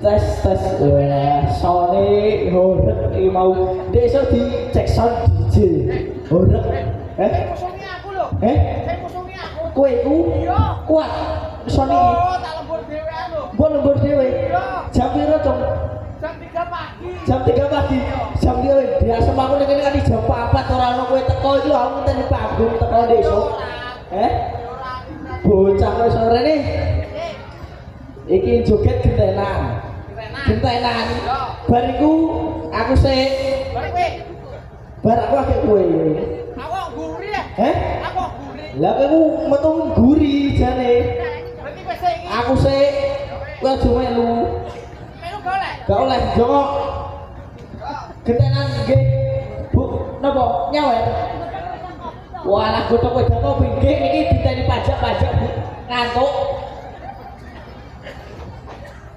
tes sone horek iki mau desuk di Jackson DJ horek musuhi aku lho musuhi aku kowe iku kuat sone tak lembur dhewean lho mbok lembur dhewe jam piro Cung jam 3 pagi jam 3 biasa aku ning kene kan jam 4 ora ono kowe teko iki lho aku ngenteni panggung teko desuk bocah kowe sore ne iki joget gentenan bariku aku sik bar aku akeh kowe aku guri ya aku guri lah kowe metu guri jane berarti kowe sik iki aku sik kowe aja melu gak oleh jongok gentenan nggih Bu napa nyawer walah godhok kowe dako pinggih niki diteni pajak-pajak Bu ngantuk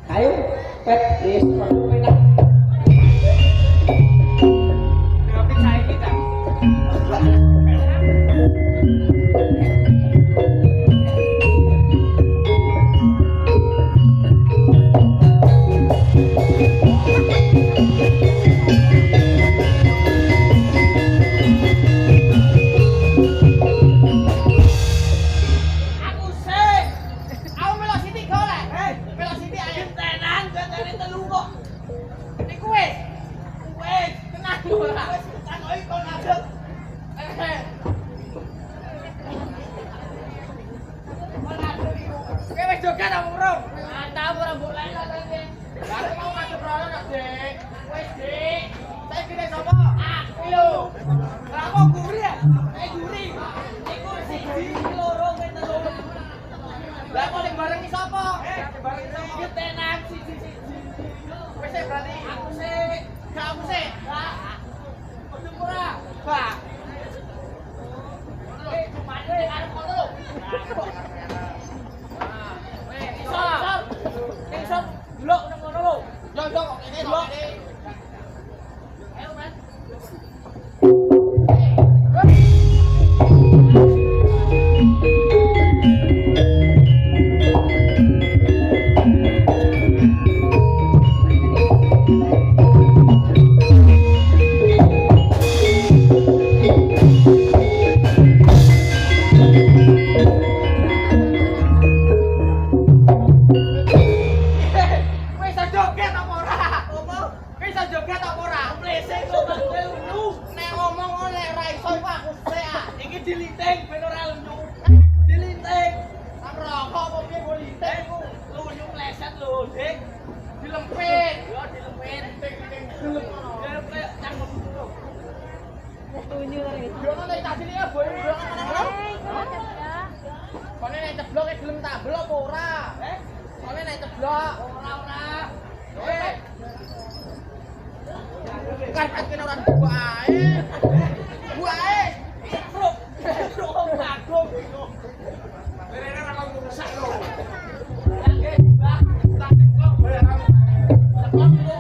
ayo pet wis penak tapi cai kita Kami naik ceblok. Ora. Kan kena orang buae. Buae. Bro. Bro bagus. Beneran ora kau rusak lho. Oke, Mbak. Tak ceblok. Ceblok dulu.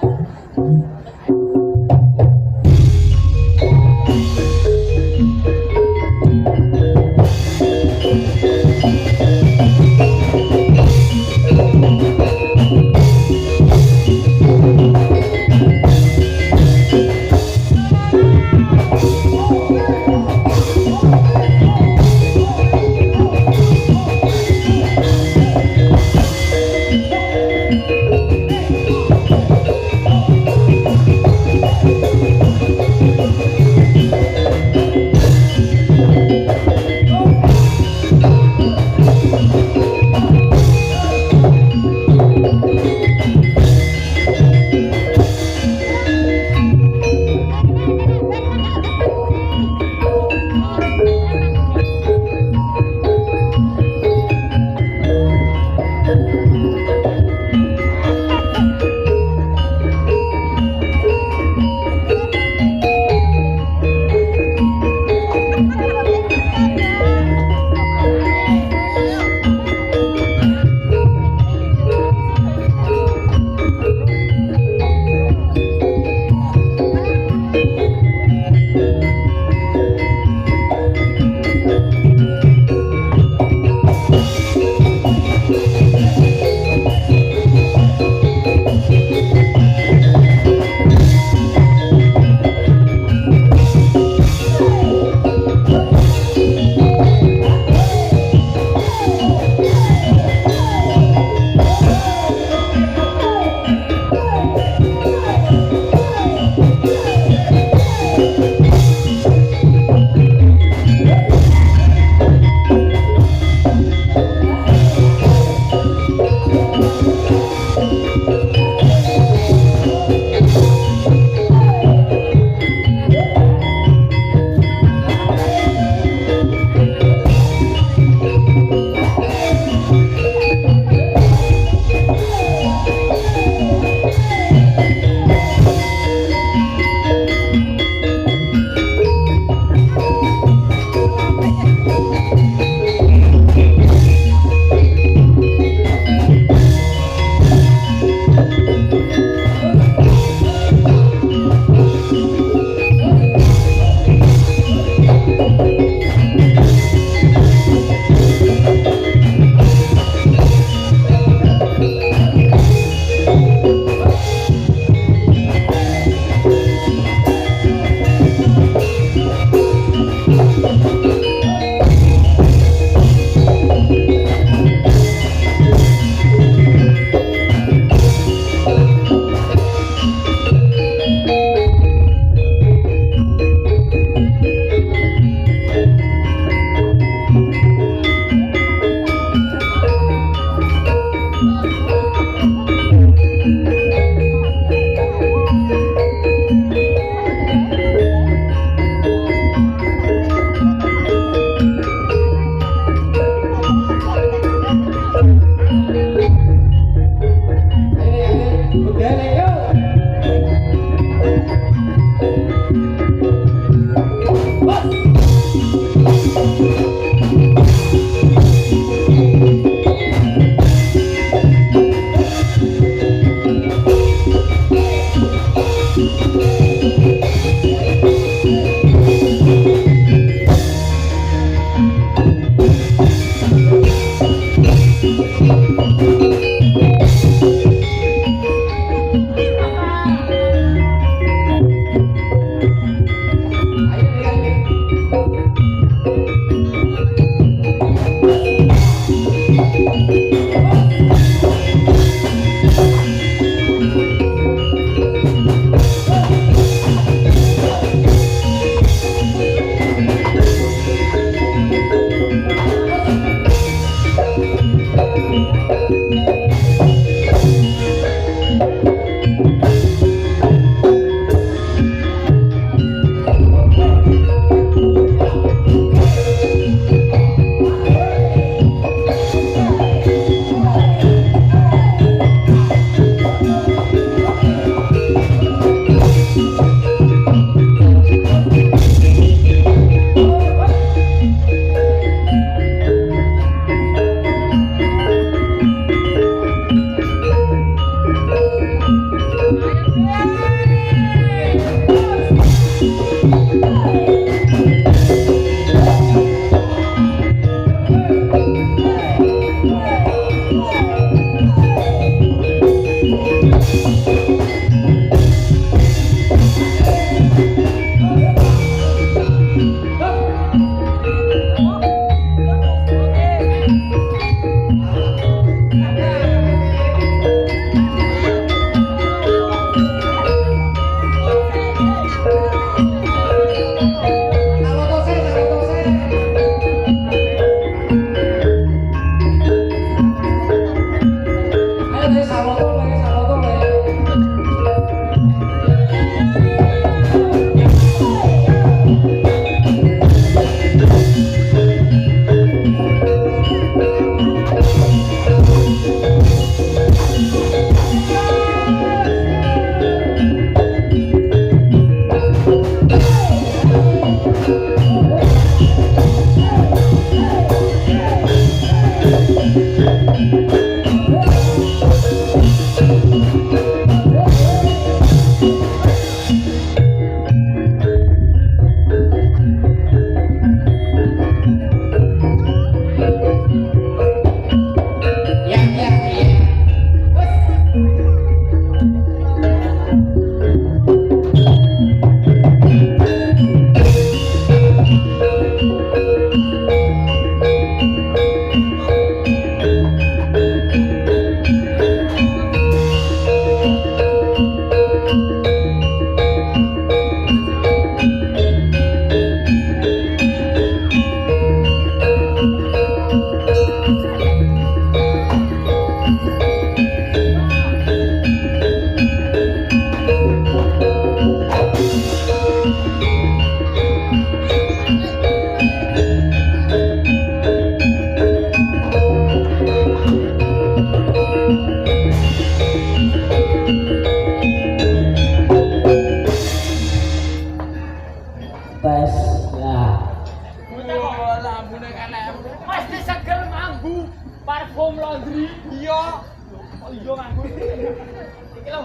Iki lho,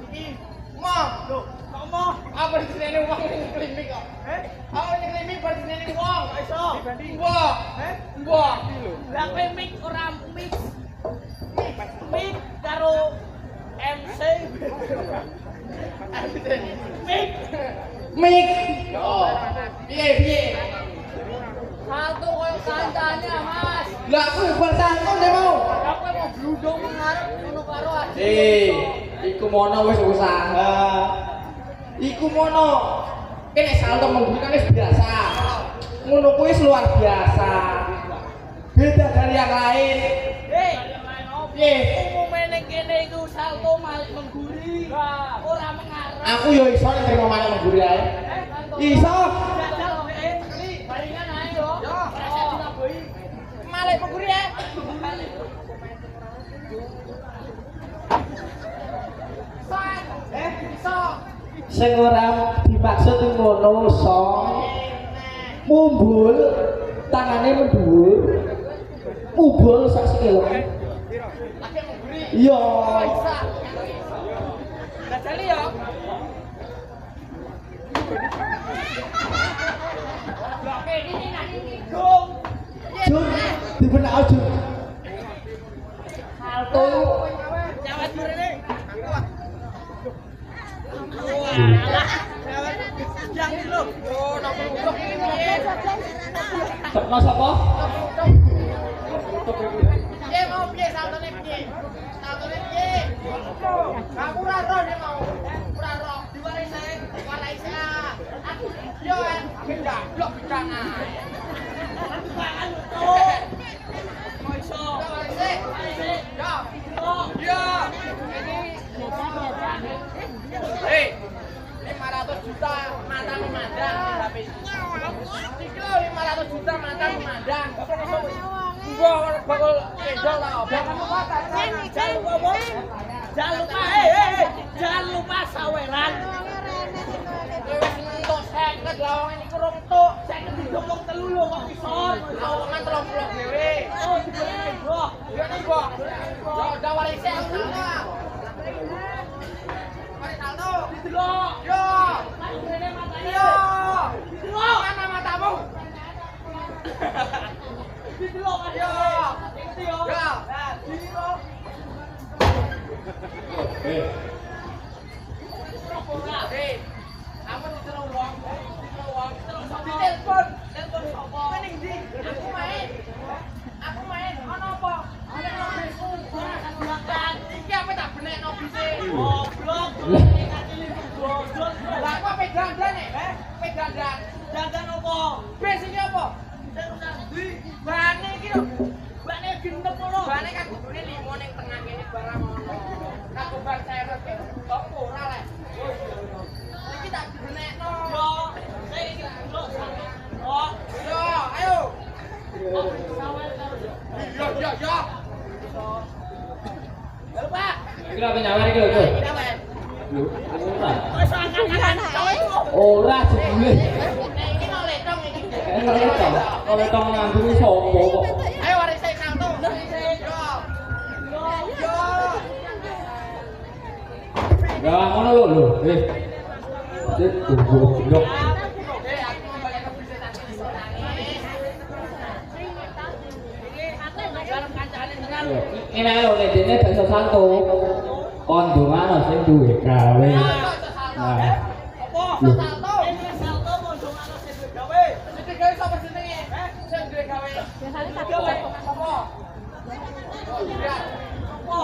iki mau lho, kok mau? Apa jenenge wong ning klinik kok? Apa ning klinik bar jenenge wong, iso. Mbok. Mbok. Lah klinik ora mix. Mix karo MC. Mix. Mik. Yo. Piye? Salto koyo kancane, Mas. Lah aku buat santun deh mau. Aku mau bludong ngarep ngono karo Adi. Iku mono wis usaha. Iku mono. Kene salto memberikan wis biasa. Ngono kuwi wis luar biasa. Beda dari yang lain. Piye? Umume ning kene iku salto malik mengguri. Ora mengarep. Aku yo iso nek terima mana mengguri ae. Iso. Jajal baringan ae yo. Malik mengguri ya. Iso. Sing ora dimaksud ngono song. Mumbul tangane mendhuwur. Mubul sak sikile. Lagi mengguri. Iya. Bisa. Jajali yo. Oke, ini nanti gong. Jur, dibenak aja. Salto. Jawab mrene. Yang itu loh. Oh, nomor untuk ini. Sapa sapa? Dia mau piye saltone piye? Saltone piye? Aku ora ro dia mau. Ora ro. Diwarisi, warisi. Aku yo gendang, blok gendang ae. Mau iso. Warisi. Yo. Yo. Hei. 500 juta mantan memandang tapi iki 500 juta mantan memandang gua bakal kendol ta jangan lupa jangan lupa saweran wis entuk 50 lawang iki kurang entuk 50 didokong telu lho kok iso lawangan 30 dhewe oh dibeli bro yo ning bro yo dawari sik Salto, didelok. Yo. Rene matane. Yo. Didelok. Mana matamu? Didelok kan yo. Ngerti yo. Yo. Nah, didelok. Hei. Apa didelok wong? Terus ditelepon. Telepon sapa? Ning ndi? Aku main. Ono apa? Ana nobisku. Ora kan iki apa tak benekno bise. Goblok. Lah kok pegang nih? Pegang dandan apa? Bis iki apa? Dandan ndi? Bane iki lho. Bane gendep ngono. Bane kan kudune limo ning tengah kene barang ngono. Aku bar serep ki. Kok ora lek. Iki tak benekno. Yo. Saya iki lho. Oh, yo, ayo. Yo. Halo, Pak. Iki lho nyawar iki lho. Ora jebule. Iki mau letong iki. Oleh tong nganggo sapa kok. Ayo waris saya salto. Yo. Ya ngono lho. Cek goblok. Aku mau balik ke bisa tak iso nangis. Ini dalam kancane tenan. Ini ae lho nek dene bakso santo. Kondongan sing duwe gawe. Nah. Apa? Salto. Salto mau dongano sing duwe gawe. Sing duwe gawe sapa jenenge? Sing duwe gawe. Biasane tak gawe. Sapa? Apa?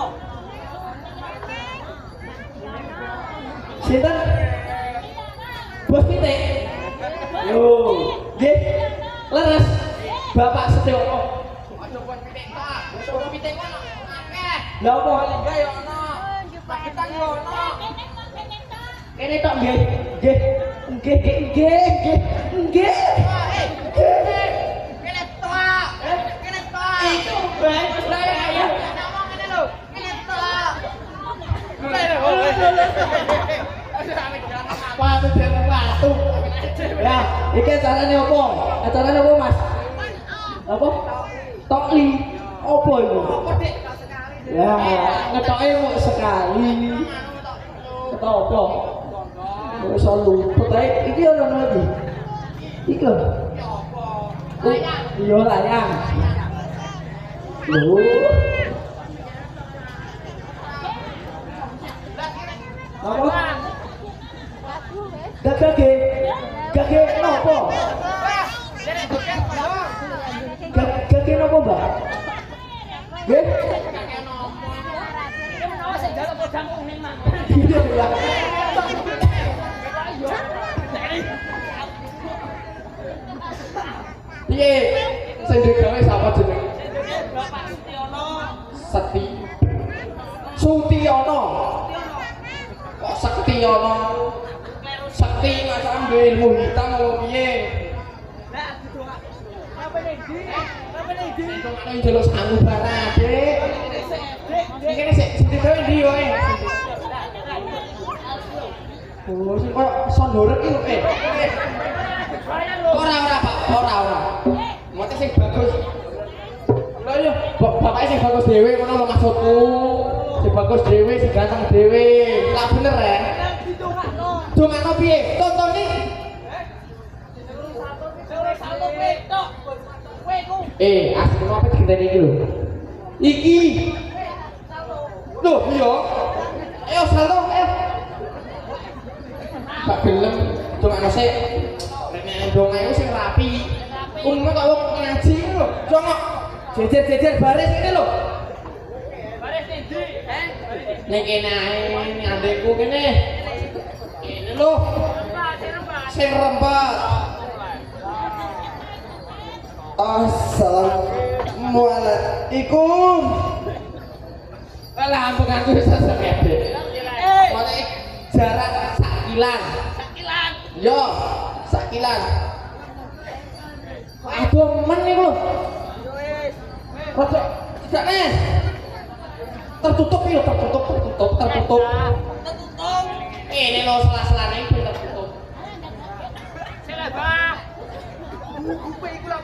Sinten? Bos Pitik. Yo, nggih. Leres. Bapak Setyono. Aja buat pitik ta. Bos pitik ono akeh. Lah apa? Lingga yo ono. Paketan yo ono. Kene tok nggih. Nggih. Kene tok. Kene tok. Iku bae. Lah ya. Ngomong ngene lho. Kene tok. Pamit dene watu. Ya, iki acarane opo? Acarane opo, Mas? Apa? Tokli. Opo iku? Apa dik? Ya, ngetoke mau sekali. Ketopo. Wis luput ae. Iki ono lagi. Iki lho. Iya layang. Lho. Apa? Gage. Gage nopo? Gage nopo, Mbak? Nggih? Iya, Mbak. Piye? Sing digawe sapa jenenge? Bapak Sutiono. Kok Sektiono? Sekti masa ambil ilmu hitam apa piye? Nang njaluk sanubara, Dik. Iki sik digawe ndi wae? Oh, sing koyo sondorek iki lho, Ora, Pak. Ora. Mote sing bagus. Lha iya, bapake sing bagus dhewe ngono lho maksudku. Sing bagus dhewe, sing ganteng dhewe. Lah bener ya? Dongakno piye? Tontoni. Asli apa digenteni iki lho. Iki. Loh, iya. Ayo salto, ayo. Gak gelem dongakno sik. Nek dongakno sing rapi. Umumnya kok wong ngaji iki lho, jongok. Jejer baris ini lho. Baris ndi? Ning kene ae, ning adekku kene. Kene lho. Sing rempah. Assalamualaikum. Lah ampun aku wis sesek. Mulai jarak sakilan. Yo, sakilan. Aduh men niku lho. Rada tidak nih. Tertutup. Ini lho sela-selane iki tertutup.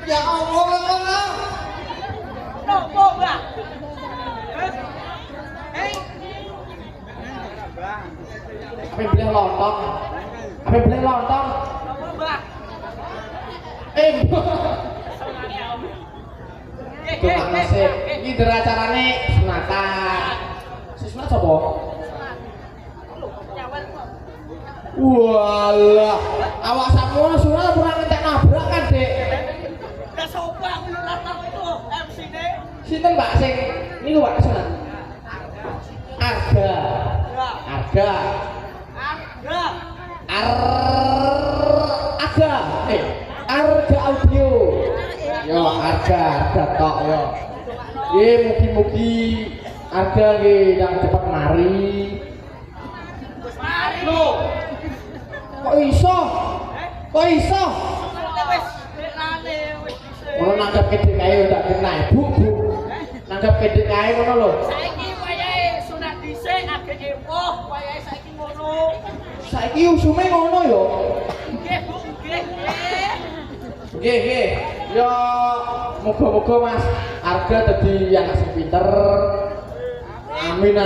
Ya Allah. Nopo, Mbak? Apa beli lontong? Nopo, Mbak? Cuma nasib. Ini dari acarane sunatan. Sunat sapa? Walah, awak sakmono sunat ora ngentek nabrak kan, Dek? Lah sapa aku yo latah itu MC-ne? Sinten, Mbak, sing niku, Pak, sunat? Arga. Arga audio. Yo, arga tok yo. Mugi-mugi arga nggih yang cepat mari. Loh. Kok iso? Ngono nanggap kedek kae ndak kena, Bu. Nanggap kedek kae ngono lho. Saiki wayahe sunat dhisik agek epoh, wayahe saiki ngono. Saiki usume ngono yo. Nggih, Bu, nggih. Nggih. Yo muga-muga Mas Arga dadi anak sing pinter. Amin.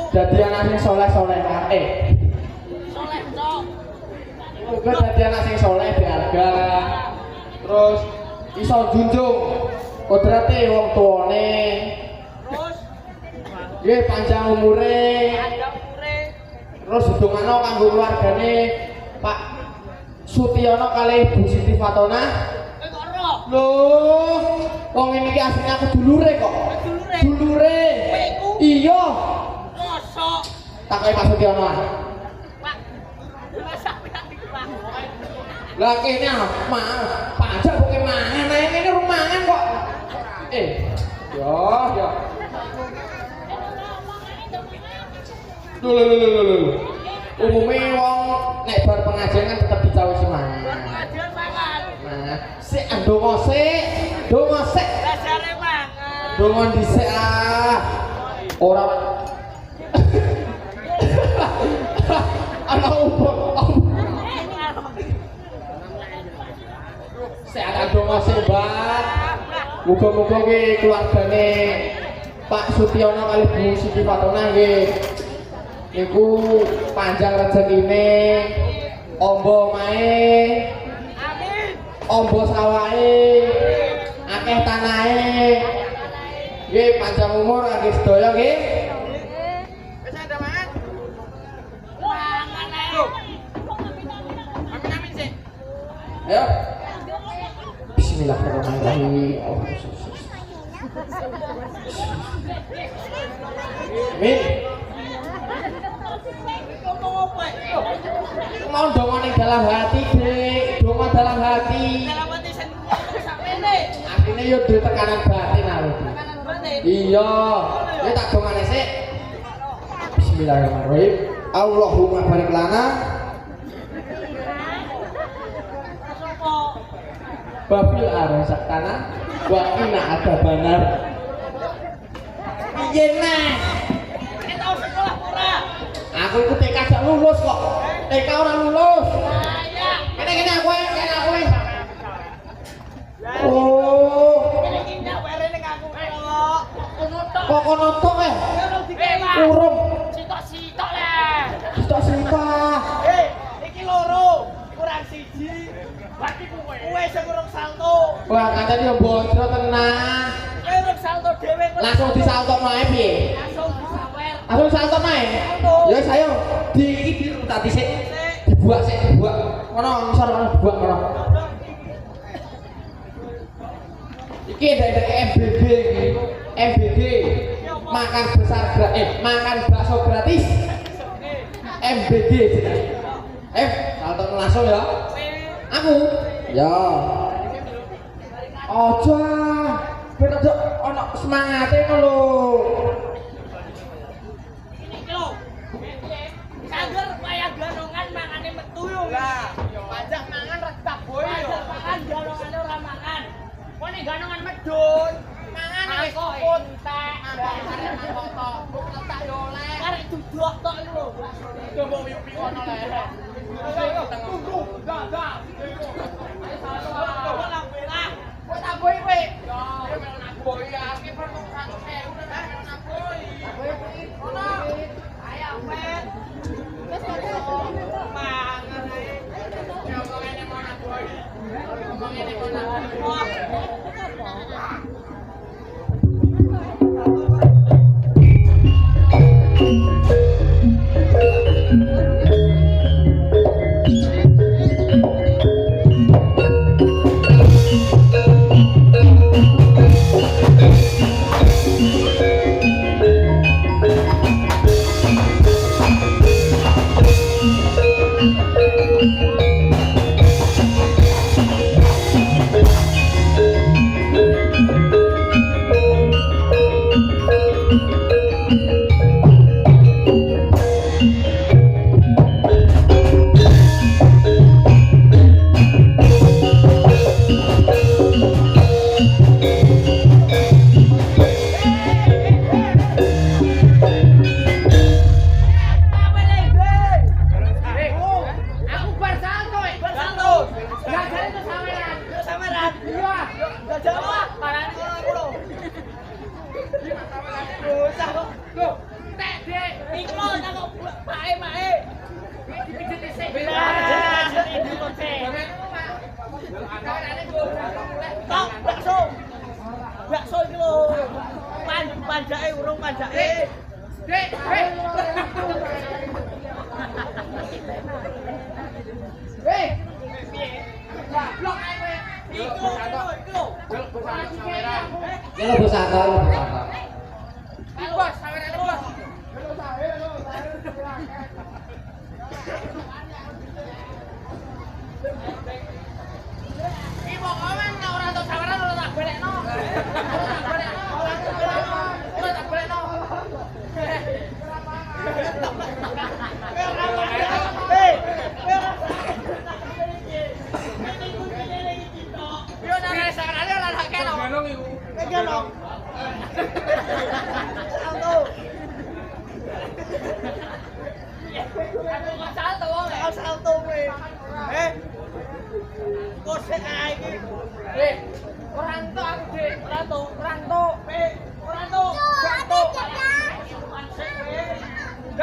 Dadi anak sing saleh-saleh. Soleh, Cok. Muga dadi anak sing saleh di Arga. Terus iso junjung kodrate wong tuane. Terus Nggih panjang umure. Terus hubungane kanggo keluargane Pak Sutiono kali Ibu Siti Fatona. Loh, wong ini asline aku dulure kok. Dulure. Iya. Mosok. Takoki Pak Sutiono. Pak. Lah kene apa? Pajak kok mangan ae ngene rumangan kok. Yo. Lho. Umumnya wong nek bar pengajian kan tetep dicawisi mangan. Pengajian mangan. Nah, sik ndonga sik. Dasare mangan. Ndonga dhisik ah. Ora ana opo. Sik ada ndonga sik, Mbak. Muga-muga ki keluargane Pak Sutiono kali Bu Siti Fatona nggih. Niku panjang rezekine, ombo omahe, Amin. ombo sawahe, akeh tanahe. Nggih, panjang umur akeh sedaya nggih. Wis ada mangan? Mangan ae. Amin amin sih. Ayo. Bismillahirrahmanirrahim. Amin. Ngomong apa? Mau dongo ning dalam hati, Dik. Dongo dalam hati. Dalam hati sen sakmene. Akhirnya yo duwe tekanan batin aku. Kanan batin. Iya. Ini tak dongane sik. Bismillahirrahmanirrahim. Allahumma barik lana Sopo? babil arzaktana wa qina adzabannar. Piye nah? Nek tau sekolah ora? Aku iku TK gak lulus kok. TK ora lulus. Saya. Kene aku ae, kene aku ae. Oh, Kene iki ndak were ning aku kok. Konotok. kok kono tok eh. Ono dikewa. Urung. Sitok-sitok lah. Sitok sifah. Iki loro, kurang siji. Bagi kowe. Kowe sing urung salto. Wah, katanya yo bojo tenang. Kowe urung salto dhewe kok. Langsung disaltokno ae piye? Langsung disawer. Langsung saltokno ae. Ya saya di iki tak dhisik. Dibuak sik, dibuak. Kono ngisor kono dibuak kono. Iki dari MBG iki. MBG. Makan besar makan bakso gratis. MBG. Saltokno langsung ya. Aku. Ya. Ojo. Ben ojo ono semangate ngono lho. Iki lho. Sangger kaya ganongan mangane metu yo. Lah, pajak mangan rek tak boy yo. Pajak mangan ganongane ora mangan. Kok nek ganongan medun, mangan wis kontak. Arek foto, buk tak yo oleh. Arek duduk tok iku lho. Coba yupi ono leh. Tunggu, enggak. Ayo salah. Lah, kok tak boy kowe? Yo, nak boy ya, ki perlu 100.000 nek nak boy. Ono. Ayo, Pet. Mangan ae. Yo kok ngene mau nak boy. Kok ngene mau nak boy. Bakso iki lho. Panjake urung panjake. Dek, Hei, piye? Blok ae kowe. Iku lho. Ya lo bos akal. Bos, sawerane bos. Iki kok komen nek ora entuk saweran ora tak balekno. Ora tak balekno. Yo nang sawerane ora tak keno. Ganong iku. Ganong. Salto. Aku salto wong. Salto kowe. Kosek ae iki. Ora entuk aku, Dik. Ora entuk. Ora entuk. Ora entuk.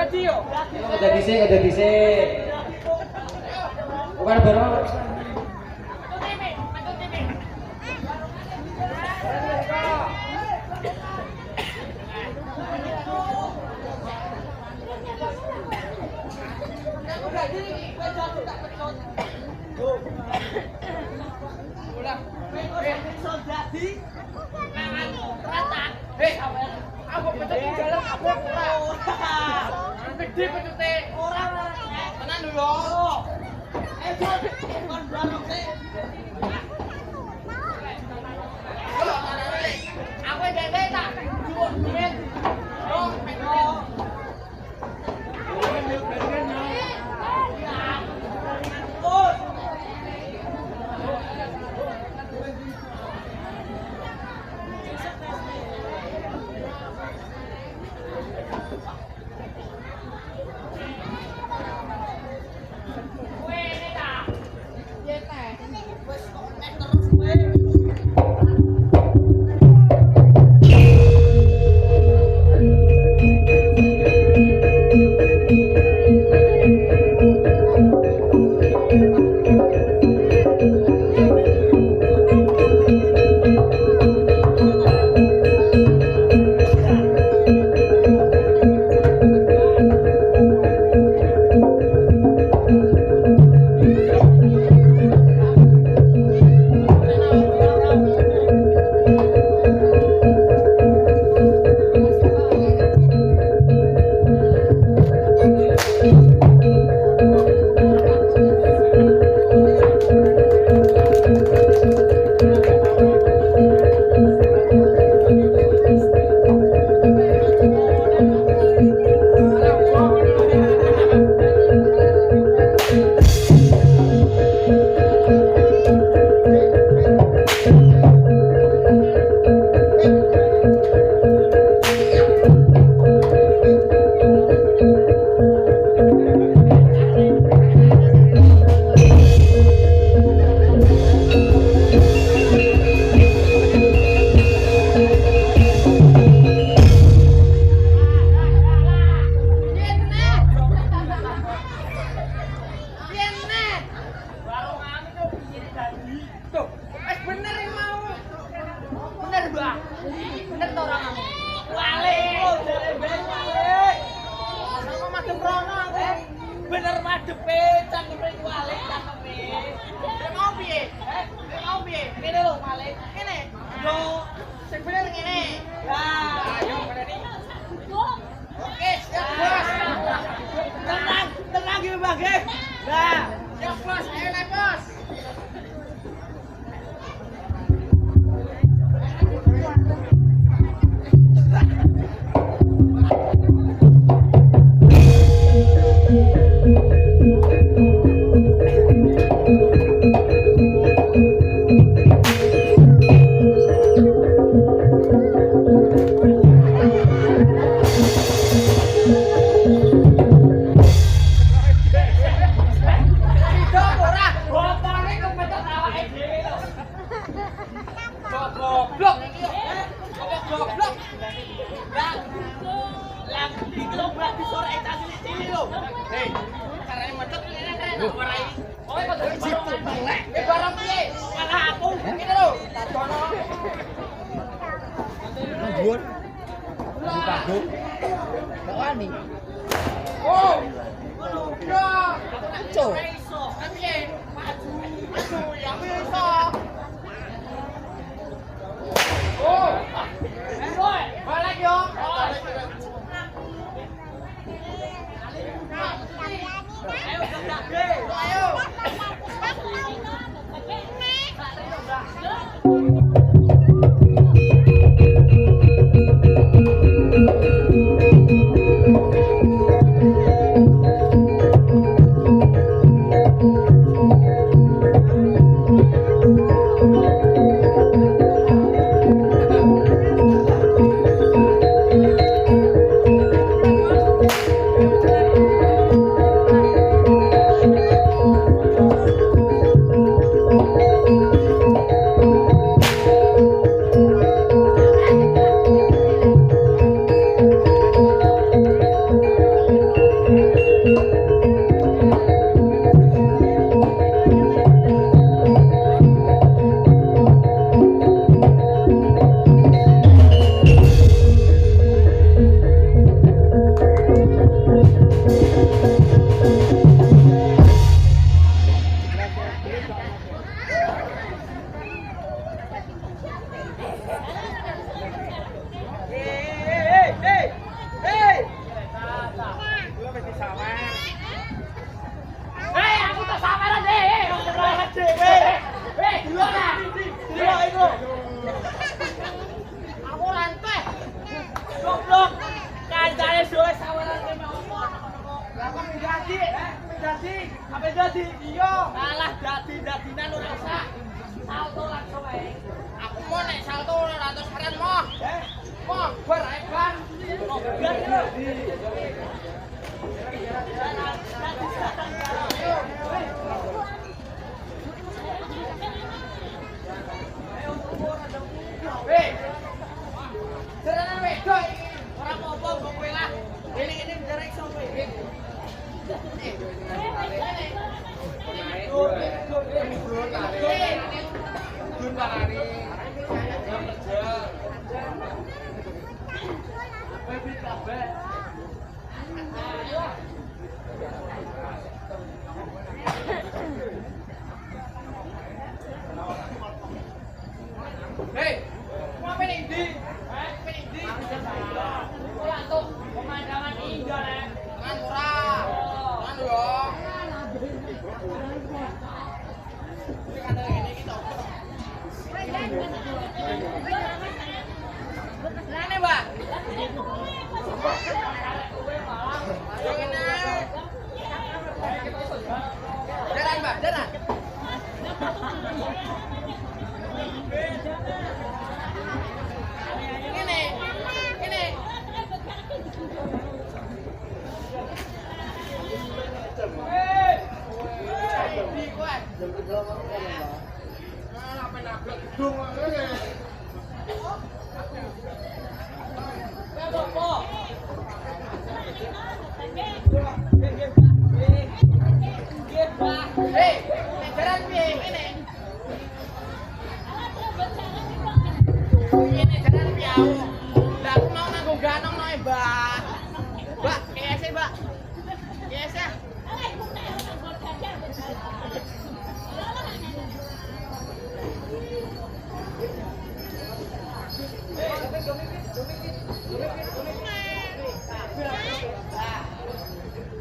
Dadi yo. Ada dhisik. Bukan bareng. Gede pecute. Ora. Tenan lho. Kon bareng sih. Aku dhewe tak juwon duit. Yo, yo.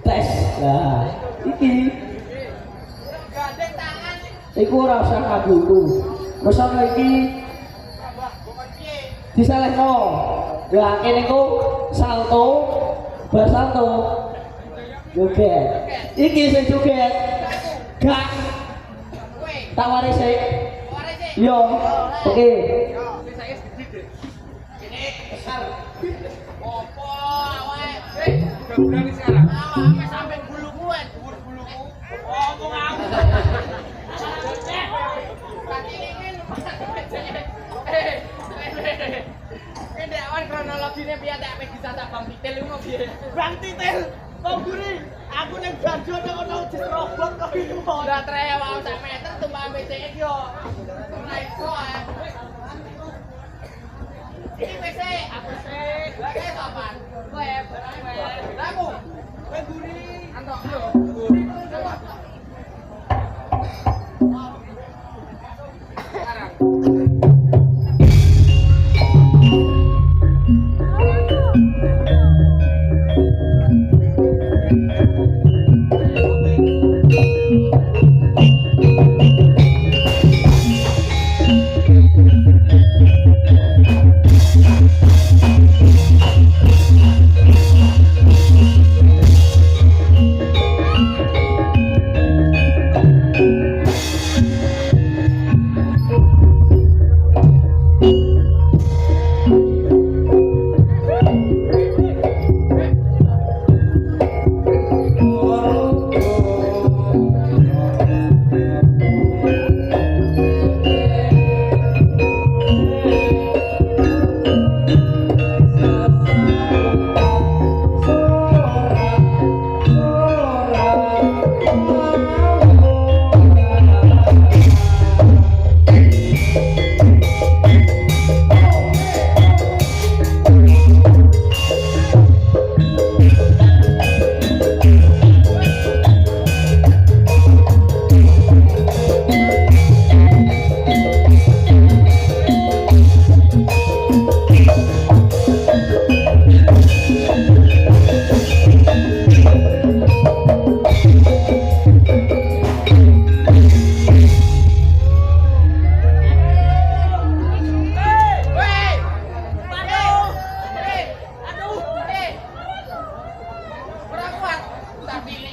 Tes lah iki iku ora usah ngaku mesane iki disalehno lah kene ku salto bar salto joget iki sing joget gak tak waris sik yo oke Berani sekarang. Sampai sampai bulu gue, bulu-buluku. Ngomong aku. Kaki ini ini awan kronologinya biar tak bisa tak bang titel lu mau biar. Bang titel, kau guri. Aku neng banjo neng ono jerobot kau ini mau. Udah trewang sak meter tumbang BCX yo. Naik soal. Ini PC, aku sih. Lagi kapan? Web, lagu. Web guri. Antok yo. Sekarang.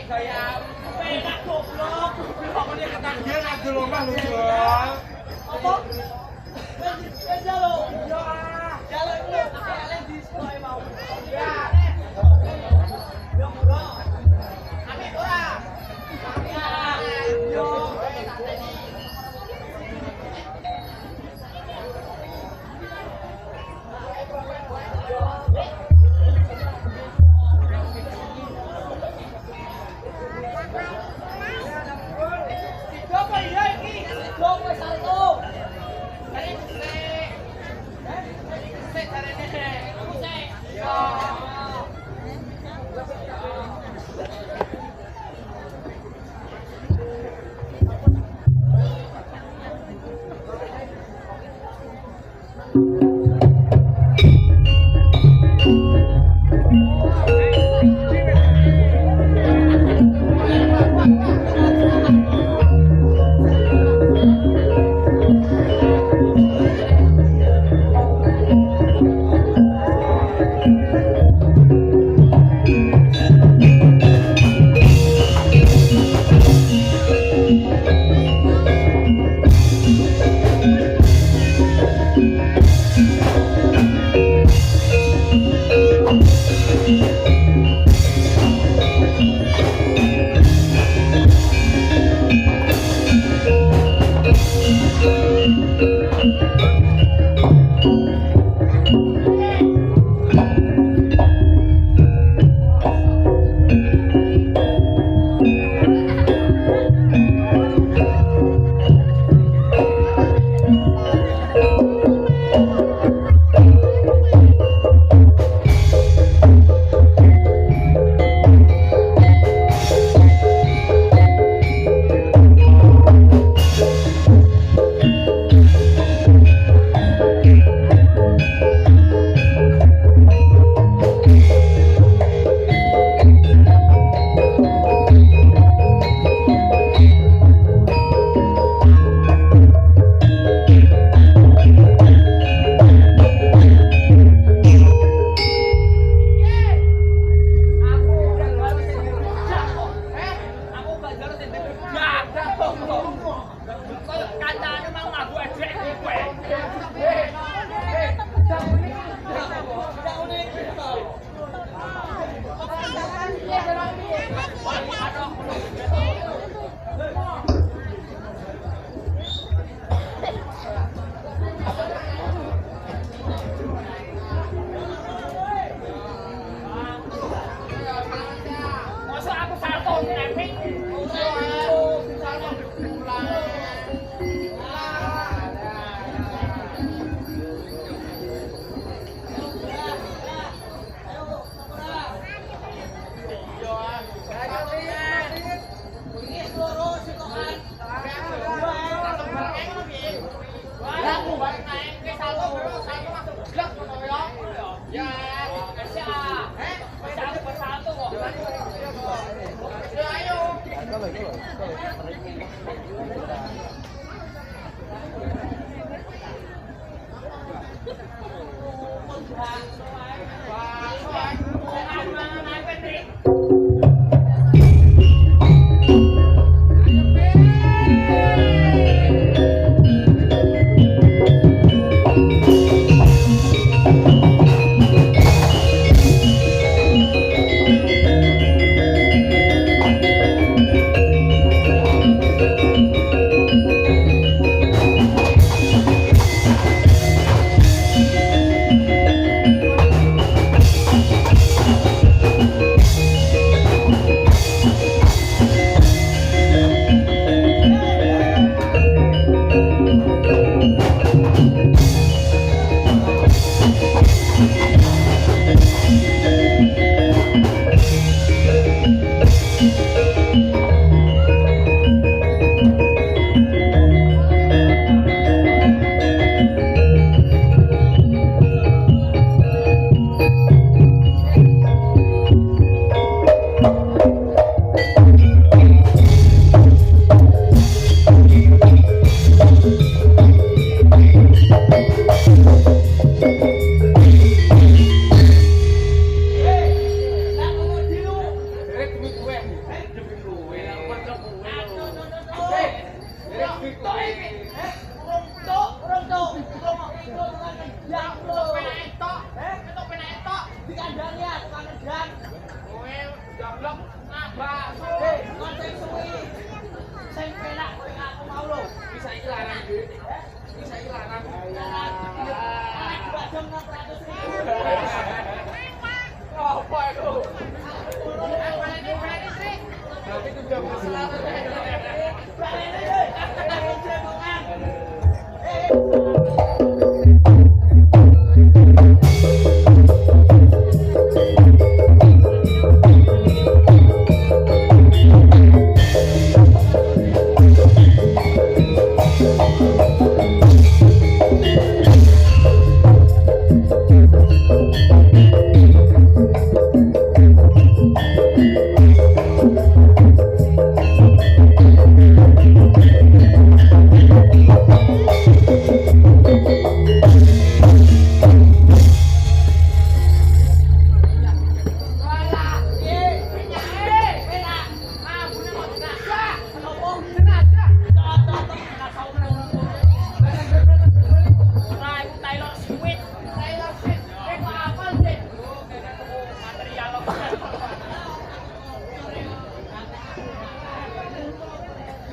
gaya penak goblok. Kok dia ketagihan ngadu lomba lu, Bro. Apa? Wes jalo. Yo ah. Jalo iki kalian di sekolah mau. Ya. Yo, Bro. Amit ora. Yo. Apa ya iki? Dong wis sarto. Kali sik. Sik jarene. Aku sik. Yo.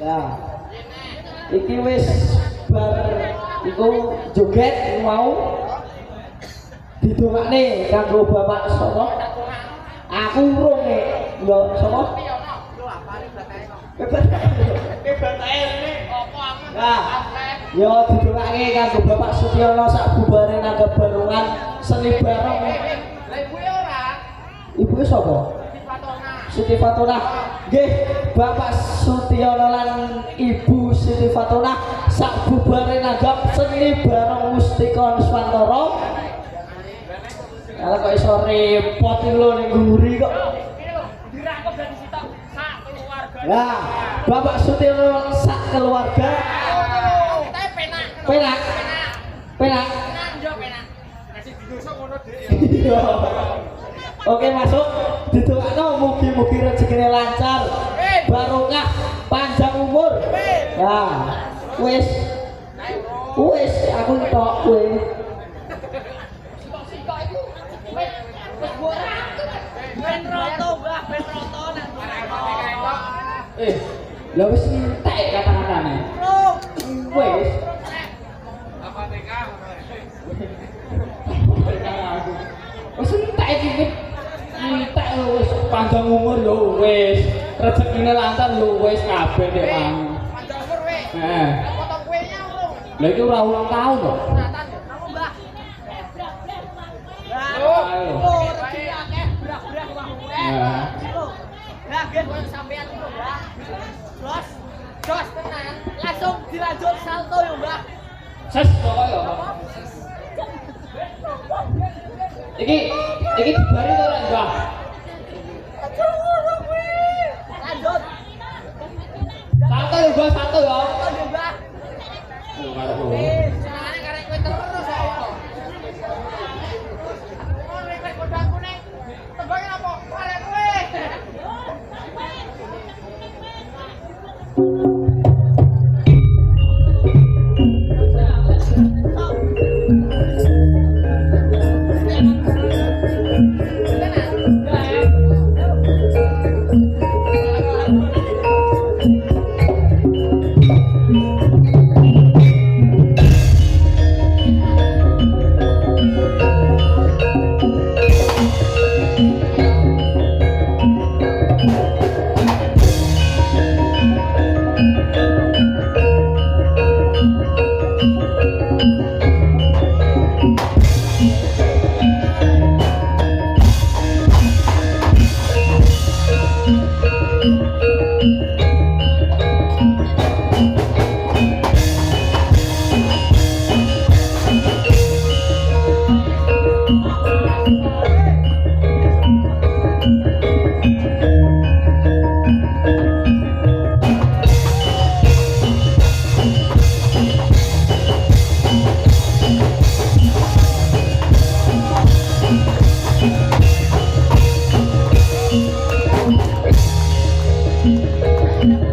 Nah, iki wis bar iku joget mau didongakne kanggo Bapak sapa? Aku urung yo sapa? Nah, yo didongakne kanggo Bapak Sutyono sak bubare nanggap barungan seni bareng. Lah ibuke ora. Ibuke sapa? Siti Fatona. Nggih, Bapak Sutyono lan Ibu Siti Fatona sak bubare nanggap seni bareng Mustika Nuswantara. Kalau kok iso repot iki lho ning nguri kok. Dirangkep dari situ sak keluarga. Nah, Bapak Sutyono sak keluarga. Tapi penak. Penak. Penak. Penak yo penak. Nasi didosa ngono Dik. Iya. Oke, masuk. Didongakno mugi-mugi rezekine lancar. Barokah panjang umur. Nah, wis. Wis aku tok kowe. Sikok iku wis ora. Ben roto, Mbah, ben roto nang Ya wis entek kata-katane. Wis. Apa TK? Wis entek iki. Entek wis panjang umur yo wis. Rezekine lancar yo wis kabeh nek mang. Panjang umur we. Heeh. Potong kuenya urung. Lah iki ora ulang tahun kok. Sunatan yo. Kamu, Mbah. Ayo. Rezeki akeh, berak-berak wah urek. Nah. Lah nggih koyo sampean iku, Mbah. Jos. Jos tenan. Langsung dilanjut salto yo, Mbah. Ses kok yo. Iki dibari to ora, Mbah? Lanjut. Satu yo, Mbah, satu yo. Salto yo, Mbah. Yo karo. Senengane karek kowe terus kok. Mau request kodangku ning. Tebake apa? Arek kowe. Thank you.